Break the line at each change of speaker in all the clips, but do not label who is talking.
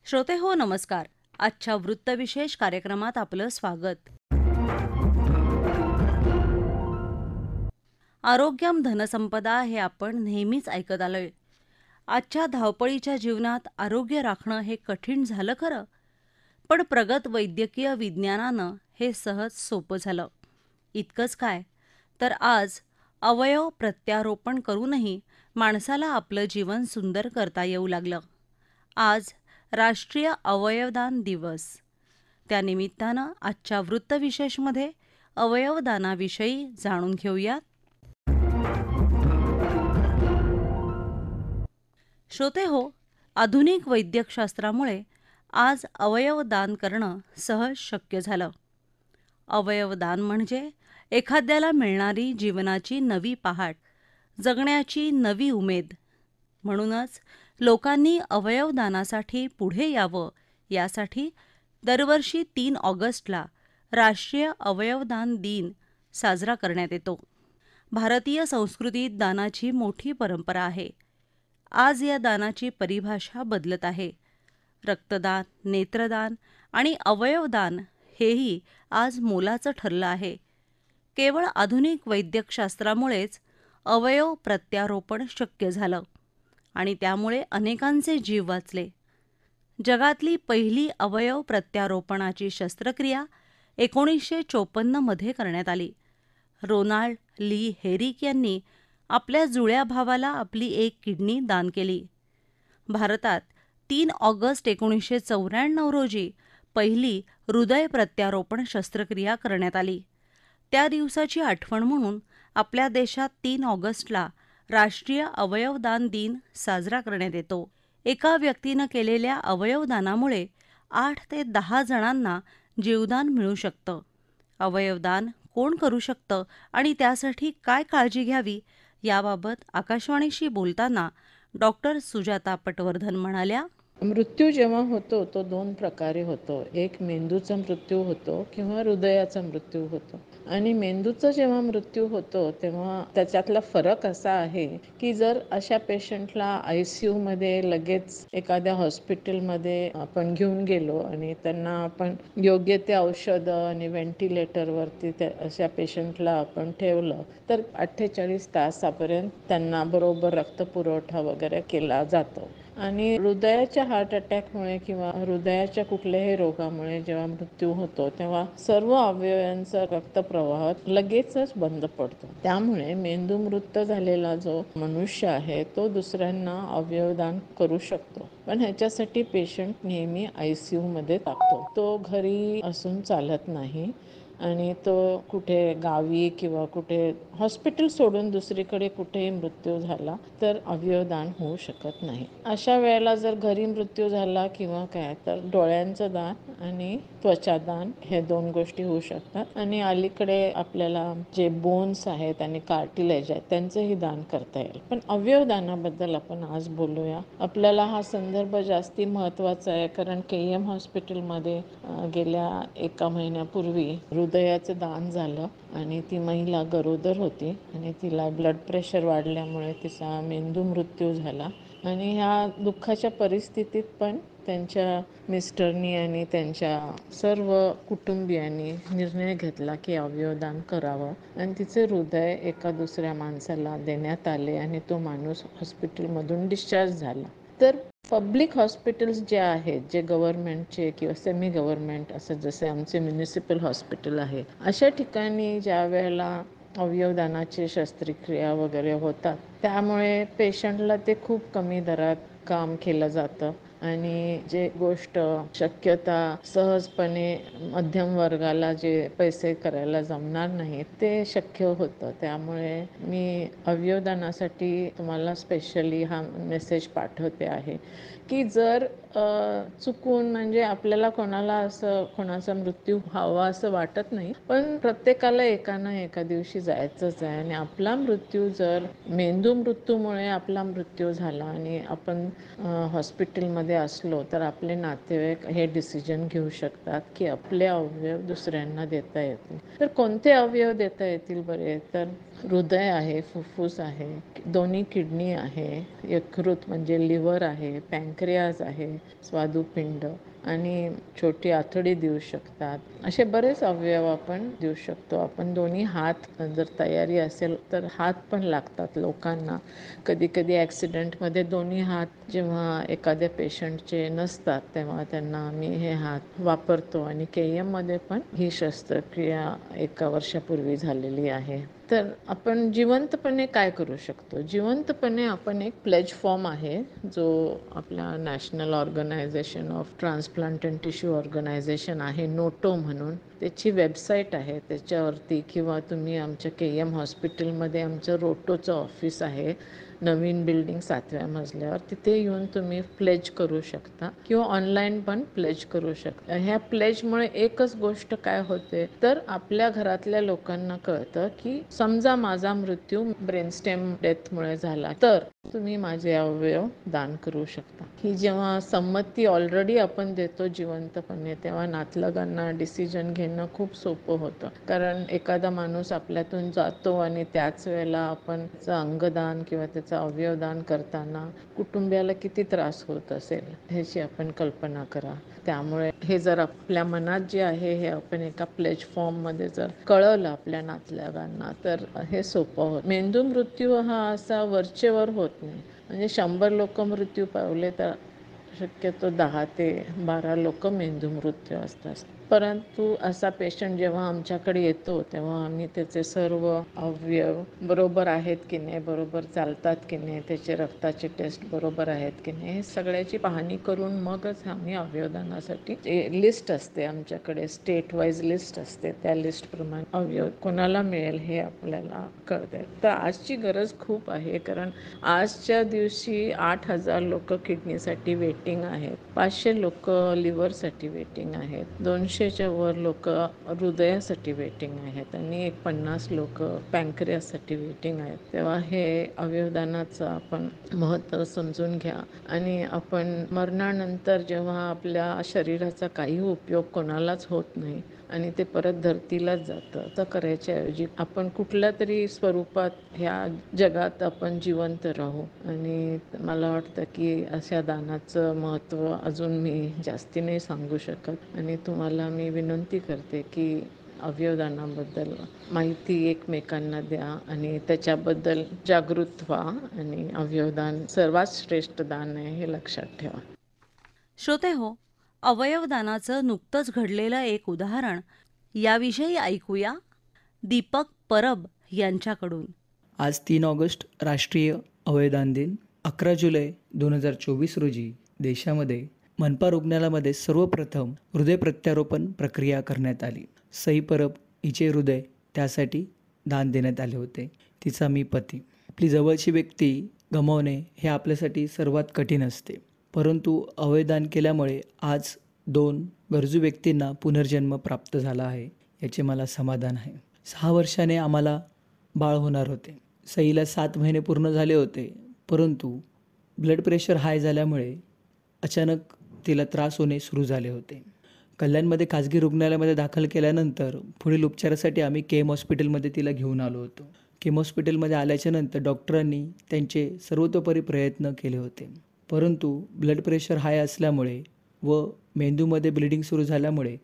श्रोते हो नमस्कार. आजच्या वृत्तविशेष कार्यक्रमात आपलं स्वागत. आरोग्यम धनसंपदा हे आपण नेहमीच ऐकत आलोय. आजच्या धावपळीच्या जीवनात आरोग्य राखणं हे कठीण झालं खरं, पण प्रगत वैद्यकीय विज्ञानानं हे सहज सोपं झालं. इतकंच काय, तर आज अवयव प्रत्यारोपण करूनही माणसाला आपलं जीवन सुंदर करता येऊ लागलं. आज राष्ट्रीय अवयवदान दिवस. त्यानिमित्तानं आजच्या वृत्तविशेषमध्ये अवयवदानाविषयी जाणून घेऊया. श्रोते हो, आधुनिक वैद्यकशास्त्रामुळे आज अवयवदान करणं सहज शक्य झालं. अवयवदान म्हणजे एखाद्याला मिळणारी जीवनाची नवी पहाट, जगण्याची नवी उमेद. म्हणूनच लोकांनी अवयवदानासाठी पुढे यावं, यासाठी दरवर्षी 3 ऑगस्टला राष्ट्रीय अवयवदान दिन साजरा करण्यात येतो. भारतीय संस्कृतीत दानाची मोठी परंपरा आहे. आज या दानाची परिभाषा बदलत आहे. रक्तदान, नेत्रदान आणि अवयवदान हेही आज मोलाचं ठरलं आहे. केवळ आधुनिक वैद्यकशास्त्रामुळेच अवयव प्रत्यारोपण शक्य झालं आणि त्यामुळे अनेकांचे जीव वाचले. जगातली पहिली अवयव प्रत्यारोपणाची शस्त्रक्रिया 1954 मध्ये करण्यात आली. रोनाल्ड ली हेरिक यांनी आपल्या जुळ्या भावाला आपली एक किडनी दान केली. भारतात 3 ऑगस्ट 1994 रोजी पहिली हृदय प्रत्यारोपण शस्त्रक्रिया करण्यात आली. त्या दिवसाची आठवण म्हणून आपल्या देशात 3 ऑगस्टला राष्ट्रीय अवयवदान दिन साजरा करण्यात येतो. एका व्यक्तीनं केलेल्या अवयवदानामुळे 8 ते 10 जणांना जीवदान मिळू शकतं. अवयवदान कोण करू शकतं आणि त्यासाठी काय काळजी घ्यावी, याबाबत आकाशवाणीशी बोलताना डॉक्टर सुजाता पटवर्धन म्हणाल्या.
मृत्यू जेव्हा होतो तो दोन प्रकारे होतो. एक मेंदूचा मृत्यू होतो किंवा हृदयाचा मृत्यू होतो. आणि मेंदूचा जेव्हा मृत्यू होतो तेव्हा त्याच्यातला फरक असा आहे की जर अशा पेशंटला ICU मध्ये लगेच एखाद्या हॉस्पिटलमध्ये आपण घेऊन गेलो आणि त्यांना आपण योग्य ते औषधं आणि व्हेंटिलेटरवरती अशा पेशंटला आपण ठेवलं तर 48 तासापर्यंत त्यांना बरोबर रक्तपुरवठा वगैरे केला जातो. आणि हृदयाच्या हार्ट अटॅकमुळे किंवा हृदयाच्या कुठल्याही रोगामुळे जेव्हा मृत्यू होतो तेव्हा सर्व अवयवांचा रक्तप्रवाह लगेचच बंद पडतो. त्यामुळे मेंदू मृत झालेला जो मनुष्य आहे तो दुसऱ्यांना अवयवदान करू शकतो, पण ह्याच्यासाठी पेशंट नेहमी ICU मध्ये टाकतो. तो घरी असून चालत नाही आणि तो कुठे गावी किंवा कुठे हॉस्पिटल सोडून दुसरीकडे कुठेही मृत्यू झाला तर अवयवदान होऊ शकत नाही. अशा वेळेला जर घरी मृत्यू झाला किंवा काय तर डोळ्यांचं दान आणि त्वचादान हे 2 गोष्टी होऊ शकतात. आणि अलीकडे आपल्याला जे बोन्स आहेत आणि कार्टिलेज आहेत त्यांचंही दान करता येईल. पण अवयवदानाबद्दल आपण आज बोलूया. आपल्याला हा संदर्भ जास्ती महत्त्वाचा आहे कारण KM हॉस्पिटलमध्ये गेल्या 1 महिन्यापूर्वी हृदयाचं दान झालं आणि ती महिला गरोदर होती आणि तिला ब्लड प्रेशर वाढल्यामुळे तिचा मेंदू मृत्यू झाला. आणि ह्या दुःखाच्या परिस्थितीत पण त्यांच्या मिस्टरनी आणि त्यांच्या सर्व कुटुंबियांनी निर्णय घेतला की अवयवदान करावं आणि तिचे हृदय एका दुसऱ्या माणसाला देण्यात आले आणि तो माणूस हॉस्पिटलमधून डिस्चार्ज झाला. तर पब्लिक हॉस्पिटल्स जे आहेत, जे गव्हर्नमेंटचे किंवा सेमी गव्हर्नमेंट असं जसे आमचे म्युनिसिपल हॉस्पिटल आहे, अशा ठिकाणी ज्या वेळेला अवयवदानाची शस्त्रक्रिया वगैरे होतात त्यामुळे पेशंटला ते खूप कमी दरात काम केलं जातं आणि जे गोष्ट शक्यता सहजपणे मध्यम वर्गाला जे पैसे करायला जमणार नाही ते शक्य होतं. त्यामुळे मी अवयवदानासाठी तुम्हाला स्पेशली हा मेसेज पाठवते आहे की जर चुकून म्हणजे आपल्याला कोणाचा मृत्यू व्हावा असं वाटत नाही, पण प्रत्येकाला एका ना एका दिवशी जायचंच आहे आणि आपला मृत्यू जर मेंदू मृत्यूमुळे आपला मृत्यू झाला आणि आपण हॉस्पिटलमध्ये असलो तर आपले नातेवाईक हे डिसिजन घेऊ शकतात की आपले अवयव दुसऱ्यांना देता येतील. तर कोणते अवयव देता येतील बरे? तर हृदय आहे, फुफ्फुस आहे, दोन्ही किडनी आहे, यकृत म्हणजे लिव्हर आहे, पँक्रियाज आहे, स्वादुपिंड आणि छोटी आतडी देऊ शकतात. असे बरेच अवयव आपण देऊ शकतो. आपण दोन्ही हात जर तयारी असेल तर हात पण लागतात लोकांना. कधी कधी ॲक्सिडेंटमध्ये दोन्ही हात जेव्हा एखाद्या पेशंटचे नसतात तेव्हा त्यांना आम्ही हे हात वापरतो आणि KM मध्ये पण ही शस्त्रक्रिया 1 वर्षापूर्वी झालेली आहे. तर आपण जिवंतपणे काय करू शकतो? जिवंतपणे आपण एक प्लेज फॉर्म आहे जो आपल्या national organisation of transplant and tissue organisation आहे, नोटो म्हणून. त्याची वेबसाईट आहे त्याच्यावरती, किंवा तुम्ही आमच्या KM हॉस्पिटलमध्ये आमचं रोटोचं ऑफिस आहे, नवीन बिल्डिंग 7व्या मजल्यावर, तिथे येऊन तुम्ही प्लेज करू शकता किंवा ऑनलाईन पण प्लेज करू शकता. ह्या प्लेजमुळे एकच गोष्ट काय होते, तर आपल्या घरातल्या लोकांना कळतं की समजा माझा मृत्यू ब्रेनस्टेम डेथमुळे झाला तर तुम्ही माझे अवयव दान करू शकता. ही जेव्हा संमती ऑलरेडी आपण देतो जिवंतपणे, तेव्हा नातलगांना डिसिजन घेणं खूप सोपं होतं. कारण एखादा माणूस आपल्यातून जातो आणि त्याच वेळेला आपण त्याचं अंगदान किंवा त्याचं अवयवदान करताना कुटुंबियाला किती त्रास होत असेल ह्याची आपण कल्पना करा. त्यामुळे हे जर आपल्या मनात जे आहे हे आपण एका प्लेज फॉर्ममध्ये जर कळवलं आपल्या नातलगांना तर हे सोपं होतं. मेंदू मृत्यू हा असा वरचेवर होत नाही. म्हणजे 100 लोक मृत्यू पावले तर शक्यतो 10 ते 12 लोक मेंदू मृत्यू असतात. परंतु असा पेशंट जेव्हा आमच्याकडे येतो तेव्हा आम्ही त्याचे सर्व अवयव बरोबर आहेत की नाही, बरोबर चालतात की नाही, त्याचे रक्ताचे टेस्ट बरोबर आहेत की नाही, हे सगळ्याची पाहणी करून मगच आम्ही अवयवदानासाठी लिस्ट असते आमच्याकडे, स्टेट वाईज लिस्ट असते, त्या लिस्टप्रमाणे अवयव कोणाला मिळेल हे आपल्याला कळते. तर आजची गरज खूप आहे, कारण आजच्या दिवशी 8,000 लोक किडनीसाठी वेटिंग आहेत, 500 लोक लिव्हरसाठी वेटिंग आहेत, 200च्या वर लोक हृदयासाठी वेटिंग आहेत आणि 50 लोक पँक्रियासाठी वेटिंग आहेत. तेव्हा हे अवयवदानाचं आपण महत्त्व समजून घ्या आणि आपण मरणानंतर जेव्हा आपल्या शरीराचा काही उपयोग कोणालाच होत नाही आणि ते परत धरतीलाच जातं, तर करायच्याऐवजी आपण कुठल्या तरी स्वरूपात ह्या जगात आपण जिवंत राहू. आणि मला वाटतं की अशा दानाचं महत्त्व अजून मी जास्ती नाही सांगू शकत आणि तुम्हाला मी विनंती करते की अवयवदानाबद्दल माहिती एकमेकांना द्या आणि त्याच्याबद्दल जागृत व्हा आणि अवयवदान सर्वात श्रेष्ठ दान आहे हे लक्षात ठेवा.
श्रोते हो, अवयवदानाचं नुकतंच घडलेलं एक उदाहरण याविषयी ऐकूया दीपक परब यांच्याकडून.
आज 3 ऑगस्ट राष्ट्रीय अवयवदान दिन. 11 जुलै 2024 रोजी देशामध्ये मनपा रुग्णालयामध्ये सर्वप्रथम हृदय प्रत्यारोपण प्रक्रिया करण्यात आली. सई परब हिचे हृदय त्यासाठी दान देण्यात आले होते. तिचा मी पती. आपली जवळची व्यक्ती गमावणे हे आपल्यासाठी सर्वात कठीण असते, परंतु अवयवदान केल्यामुळे आज 2 गरजू व्यक्तींना पुनर्जन्म प्राप्त झाला आहे, याचे मला समाधान आहे. 6 वर्षाने आम्हाला बाळ होणार होते. सईला 7 महिने पूर्ण झाले होते, परंतु ब्लड प्रेशर हाय झाल्यामुळे अचानक तिला त्रास होणे सुरू झाले होते. कल्याणमध्ये खाजगी रुग्णालयामध्ये दाखल केल्यानंतर पुढील उपचारासाठी आम्ही KM हॉस्पिटलमध्ये तिला घेऊन आलो होतो. KM हॉस्पिटलमध्ये आल्याच्या नंतर डॉक्टरांनी त्यांचे सर्वतोपरी प्रयत्न केले होते, परंतु ब्लड प्रेशर हाय असल्यामुळे व मेंदूमध्ये ब्लिडिंग सुरू झाल्यामुळे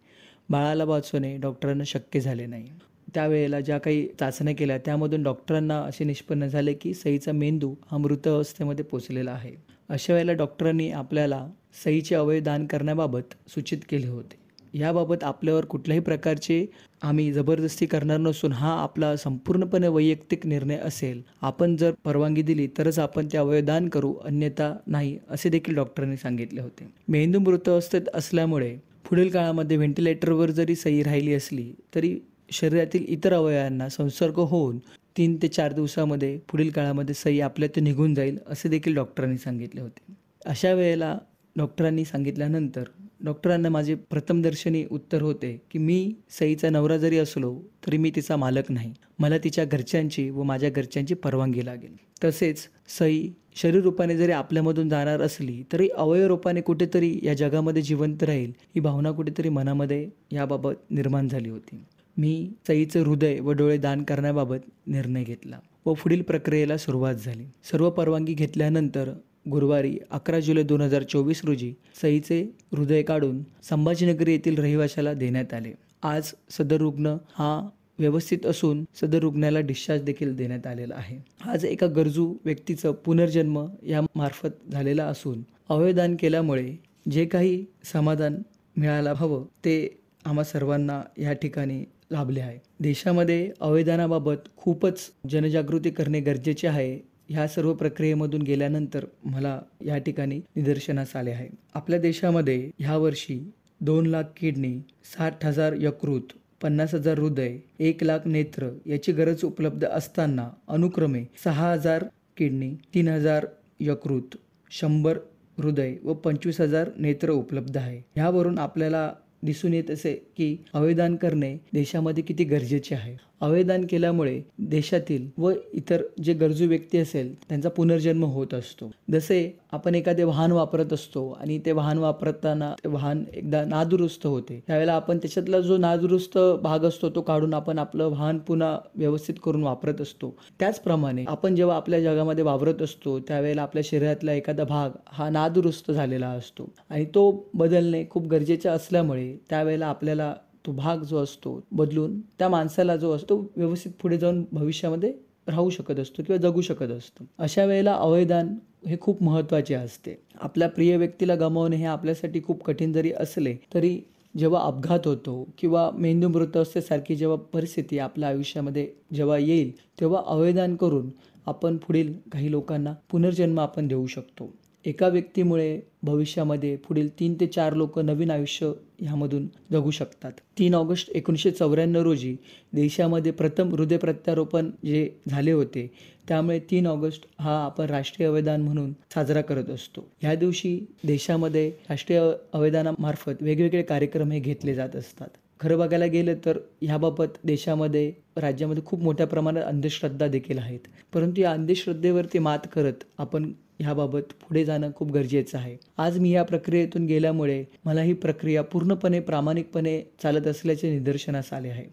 बाळाला वाचवणे डॉक्टरांना शक्य झाले नाही. त्यावेळेला ज्या काही चाचण्या केल्या त्यामधून डॉक्टरांना असे निष्पन्न झाले की सईचा मेंदू हा मृत अवस्थेमध्ये पोचलेला आहे. अशा वेळेला डॉक्टरांनी आपल्याला सईचे अवयव दान करण्याबाबत सूचित केले होते. याबाबत आपल्यावर कुठल्याही प्रकारचे आम्ही जबरदस्ती करणार नसून हा आपला संपूर्णपणे वैयक्तिक निर्णय असेल. आपण जर परवानगी दिली तरच आपण ते अवयव दान करू, अन्यथा नाही, असे देखील डॉक्टरांनी सांगितले होते. मेंदू मृत अवस्थेत असल्यामुळे पुढील काळामध्ये व्हेंटिलेटरवर जरी सई राहिली असली तरी शरीरातील इतर अवयवांना संसर्ग होऊन 3 ते 4 दिवसामध्ये पुढील काळामध्ये सई आपल्यातून निघून जाईल, असे देखील डॉक्टरांनी सांगितले होते. अशा वेळेला डॉक्टरांनी सांगितल्यानंतर डॉक्टरांना माझे प्रथमदर्शनी उत्तर होते की मी सईचा नवरा जरी असलो तरी मी तिचा मालक नाही. मला तिच्या घरच्यांची व माझ्या घरच्यांची परवानगी लागेल. तसेच सई शरीररूपाने जरी आपल्यामधून जाणार असली तरी अवयवरूपाने कुठेतरी या जगामध्ये जिवंत राहील, ही भावना कुठेतरी मनामध्ये याबाबत निर्माण झाली होती. मी सईचं हृदय व डोळे दान करण्याबाबत निर्णय घेतला व पुढील प्रक्रियेला सुरुवात झाली. सर्व परवानगी घेतल्यानंतर गुरुवारी 11 जुलै 2024 रोजी सईचे हृदय काढून संभाजीनगर येथील रहिवाशाला देण्यात आले. आज सदर रुग्ण हा व्यवस्थित असून सदर रुग्णाला डिस्चार्ज देखील देण्यात आलेला आहे. आज एका गरजू व्यक्तीचं पुनर्जन्म या मार्फत झालेला असून अवयवदान केल्यामुळे जे काही समाधान मिळायला हवं ते आम्हा सर्वांना या ठिकाणी लाभले आहे. देशामध्ये अवयवदानाबाबत खूपच जनजागृती करणे गरजेचे आहे. ह्या सर्व प्रक्रियेमधून गेल्यानंतर मला या ठिकाणी निदर्शनास आले आहे. आपल्या देशामध्ये ह्या वर्षी 2 लाख किडनी, 60,000 यकृत, 50,000 हृदय, 1 लाख नेत्र याची गरज उपलब्ध असताना अनुक्रमे 6,000 किडनी, 3,000 यकृत, 100 हृदय व 25,000 नेत्र उपलब्ध आहे. ह्यावरून आपल्याला दिसून येत असे की अवयवदान करणे देशामध्ये किती गरजेचे आहे. अवयवदान केल्यामुळे देशातील व इतर जे गरजू व्यक्ती असेल त्यांचा पुनर्जन्म होत असतो. जसे आपण एखादे वाहन वापरत असतो आणि ते वाहन वापरताना ते वाहन एकदा नादुरुस्त होते, त्यावेळेला आपण त्याच्यातला जो नादुरुस्त भाग असतो तो काढून आपण आपलं वाहन पुन्हा व्यवस्थित करून वापरत असतो. त्याचप्रमाणे आपण जेव्हा आपल्या जगामध्ये वावरत असतो त्यावेळेला आपल्या शरीरातला एखादा भाग हा नादुरुस्त झालेला असतो आणि तो बदलणे खूप गरजेचे असल्यामुळे त्यावेळेला आपल्याला तो भाग जो असतो बदलून त्या माणसाला जो असतो व्यवस्थित पुढे जाऊन भविष्यामध्ये राहू शकत असतो किंवा जगू शकत असतो. अशा वेळेला अवयवदान हे खूप महत्त्वाचे असते. आपल्या प्रिय व्यक्तीला गमावणे हे आपल्यासाठी खूप कठीण जरी असले तरी जेव्हा अपघात होतो किंवा मेंदू मृतावस्थेसारखी जेव्हा परिस्थिती आपल्या आयुष्यामध्ये जेव्हा येईल तेव्हा अवयवदान करून आपण पुढील काही लोकांना पुनर्जन्म आपण देऊ शकतो. एका व्यक्तीमुळे भविष्यामध्ये पुढील 3 ते 4 लोक नवीन आयुष्य ह्यामधून जगू शकतात. 3 ऑगस्ट 1994 रोजी देशामध्ये प्रथम हृदय प्रत्यारोपण जे झाले होते त्यामुळे 3 ऑगस्ट हा आपण राष्ट्रीय अवयवदान म्हणून साजरा करत असतो. ह्या दिवशी देशामध्ये राष्ट्रीय अवयवदानामार्फत वेगवेगळे कार्यक्रम हे घेतले जात असतात. खरं बघायला गेलं तर ह्याबाबत देशामध्ये राज्यामध्ये खूप मोठ्या प्रमाणात अंधश्रद्धा देखील आहेत. परंतु या अंधश्रद्धेवरती मात करत आपण ह्याबाबत पुढे जाणं खूप गरजेचं आहे. आज मी या प्रक्रियेतून गेल्यामुळे मला ही प्रक्रिया पूर्णपणे प्रामाणिकपणे चालत असल्याचे निदर्शनास आले आहे.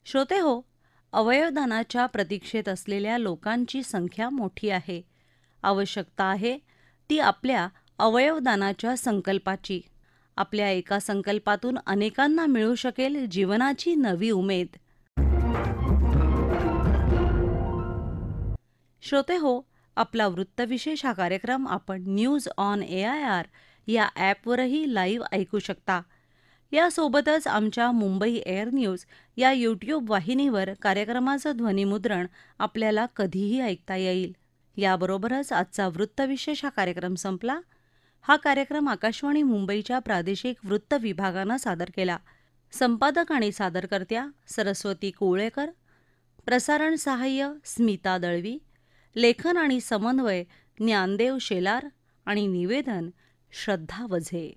श्रोते हो, अवयवदानाच्या प्रतीक्षेत असलेल्या लोकांची संख्या मोठी आहे. आवश्यकता आहे ती आपल्या अवयवदानाच्या संकल्पाची. आपल्या एका संकल्पातून अनेकांना मिळू शकेल जीवनाची नवी उमेद. श्रोते हो, आपला वृत्तविशेष हा कार्यक्रम आपण न्यूज ऑन AIR या ॲपवरही लाईव्ह ऐकू शकता. यासोबतच आमच्या मुंबई एअर न्यूज या यूट्यूब वाहिनीवर कार्यक्रमाचं ध्वनिमुद्रण आपल्याला कधीही ऐकता येईल. याबरोबरच आजचा वृत्तविशेष हा कार्यक्रम संपला. हा कार्यक्रम आकाशवाणी मुंबईच्या प्रादेशिक वृत्त विभागानं सादर केला. संपादक आणि सादरकर्त्या सरस्वती कोवळेकर, प्रसारण सहाय्य स्मिता दळवी, लेखन आणि समन्वय ज्ञानदेव शेलार आणि निवेदन श्रद्धा वझे.